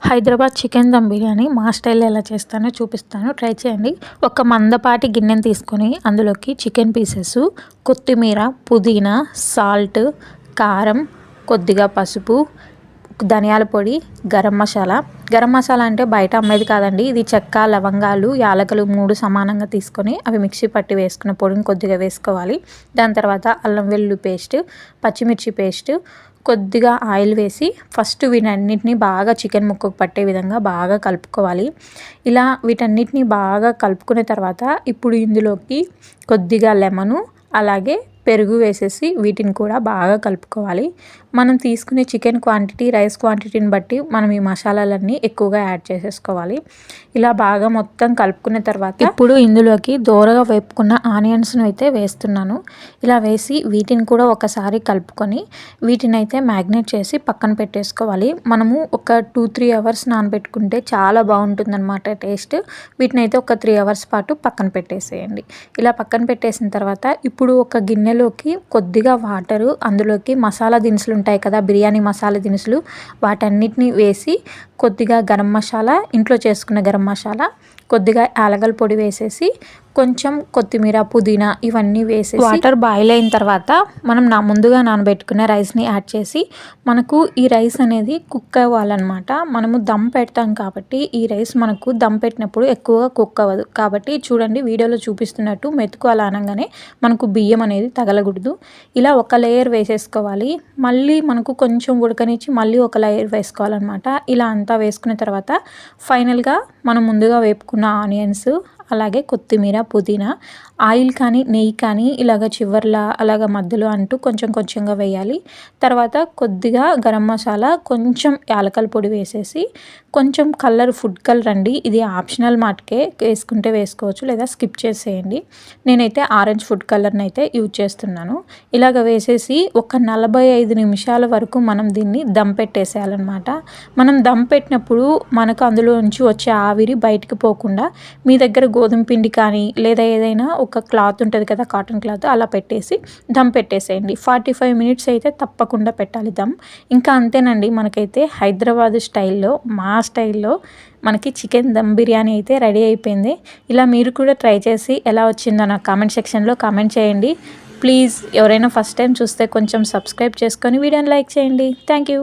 Hyderabad chicken dum biryani మా స్టైల్లో ఎలా చేస్తానో చూపిస్తాను, ట్రై చేయండి. ఒక మందపాటి గిన్నెని తీసుకొని అందులోకి చికెన్ పీసెస్, కొత్తిమీర, పుదీనా, సాల్ట్, కారం, కొద్దిగా పసుపు, ధనియాల పొడి, గరం మసాలా. గరం మసాలా అంటే బయట అమ్మేది కాదండి, ఇది చెక్క, లవంగాలు, యాలకులు 3 సమానంగా తీసుకొని అవి మిక్సీ పట్టి వేసుకున్న పొడిని కొద్దిగా వేసుకోవాలి. దాని తర్వాత అల్లం వెల్లుల్లి పేస్ట్, పచ్చిమిర్చి పేస్ట్, కొద్దిగా ఆయిల్ వేసి ఫస్ట్ వీటన్నిటిని బాగా చికెన్ ముక్కకు పట్టే విధంగా బాగా కలుపుకోవాలి. ఇలా వీటన్నిటిని బాగా కలుపుకున్న తర్వాత ఇప్పుడు ఇందులోకి కొద్దిగా లెమను అలాగే పెరుగు వేసేసి వీటిని కూడా బాగా కలుపుకోవాలి. మనం తీసుకునే చికెన్ క్వాంటిటీ, రైస్ క్వాంటిటీని బట్టి మనం ఈ మసాలాలన్నీ ఎక్కువగా యాడ్ చేసేసుకోవాలి. ఇలా బాగా మొత్తం కలుపుకున్న తర్వాత ఇప్పుడు ఇందులోకి దోరగా వేపుకున్న ఆనియన్స్ను అయితే వేస్తున్నాను. ఇలా వేసి వీటిని కూడా ఒకసారి కలుపుకొని వీటిని అయితే మ్యాగ్నేట్ చేసి పక్కన పెట్టేసుకోవాలి. మనము ఒక 2-3 అవర్స్ నానబెట్టుకుంటే చాలా బాగుంటుందన్నమాట టేస్ట్. వీటిని అయితే ఒక 3 అవర్స్ పాటు పక్కన పెట్టేసేయండి. ఇలా పక్కన పెట్టేసిన తర్వాత ఇప్పుడు ఒక గిన్నెలోకి కొద్దిగా వాటరు, అందులోకి మసాలా దినుసులు ఉంటాయి కదా, బిర్యానీ మసాలా దినుసులు, వాటన్నిటిని వేసి కొద్దిగా గరం మసాలా, ఇంట్లో చేసుకున్న గరం మసాలా, కొద్దిగా యాలకల పొడి వేసేసి కొంచెం కొత్తిమీర, పుదీనా ఇవన్నీ వేసేసి వాటర్ బాయిల్ అయిన తర్వాత మనం ముందుగా నానబెట్టుకున్న రైస్ని యాడ్ చేసి మనకు ఈ రైస్ అనేది కుక్ అవ్వాలన్నమాట. మనము దమ్ పెడతాం కాబట్టి ఈ రైస్ మనకు దమ్ పెట్టినప్పుడు ఎక్కువగా కుక్ అవ్వదు. కాబట్టి చూడండి, వీడియోలో చూపిస్తున్నట్టు మెతుకు అలా అనగానే మనకు బియ్యం అనేది తగలకూడదు. ఇలా ఒక లేయర్ వేసేసుకోవాలి. మళ్ళీ మనకు కొంచెం ఉడకనిచ్చి మళ్ళీ ఒక లేయర్ వేసుకోవాలన్నమాట. ఇలా అంతా వేసుకున్న తర్వాత ఫైనల్గా మనం ముందుగా వేపుకున్న ఆనియన్స్ అలాగే కొత్తిమీర, పుదీనా, ఆయిల్ కానీ నెయ్యి కానీ ఇలాగ చివర్లా అలాగ మధ్యలో అంటూ కొంచెం కొంచెంగా వేయాలి. తర్వాత కొద్దిగా గరం మసాలా, కొంచెం యాలకల పొడి వేసేసి కొంచెం ఫుడ్ కలర్ అండి, ఇది ఆప్షనల్ మాటకే, వేసుకుంటే వేసుకోవచ్చు లేదా స్కిప్ చేసేయండి. నేనైతే ఆరెంజ్ ఫుడ్ కలర్ని అయితే యూజ్ చేస్తున్నాను. ఇలాగ వేసేసి ఒక 45 నిమిషాల వరకు మనం దీన్ని దమ్ పెట్టేసేయాలన్నమాట. మనం దమ్ పెట్టినప్పుడు మనకు అందులో నుంచి వచ్చే ఆవిరి బయటికి పోకుండా మీ దగ్గర గోధుమ పిండి కానీ లేదా ఏదైనా ఒక క్లాత్ ఉంటుంది కదా, కాటన్ క్లాత్, అలా పెట్టేసి దమ్ పెట్టేసేయండి. 45 మినిట్స్ అయితే తప్పకుండా పెట్టాలి దమ్. ఇంకా అంతేనండి, మనకైతే హైదరాబాద్ స్టైల్లో, మా స్టైల్లో మనకి చికెన్ దమ్ బిర్యానీ అయితే రెడీ అయిపోయింది. ఇలా మీరు కూడా ట్రై చేసి ఎలా వచ్చిందో నాకు కామెంట్ సెక్షన్లో కామెంట్ చేయండి. ప్లీజ్ ఎవరైనా ఫస్ట్ టైం చూస్తే కొంచెం సబ్స్క్రైబ్ చేసుకొని వీడియోని లైక్ చేయండి. Thank you.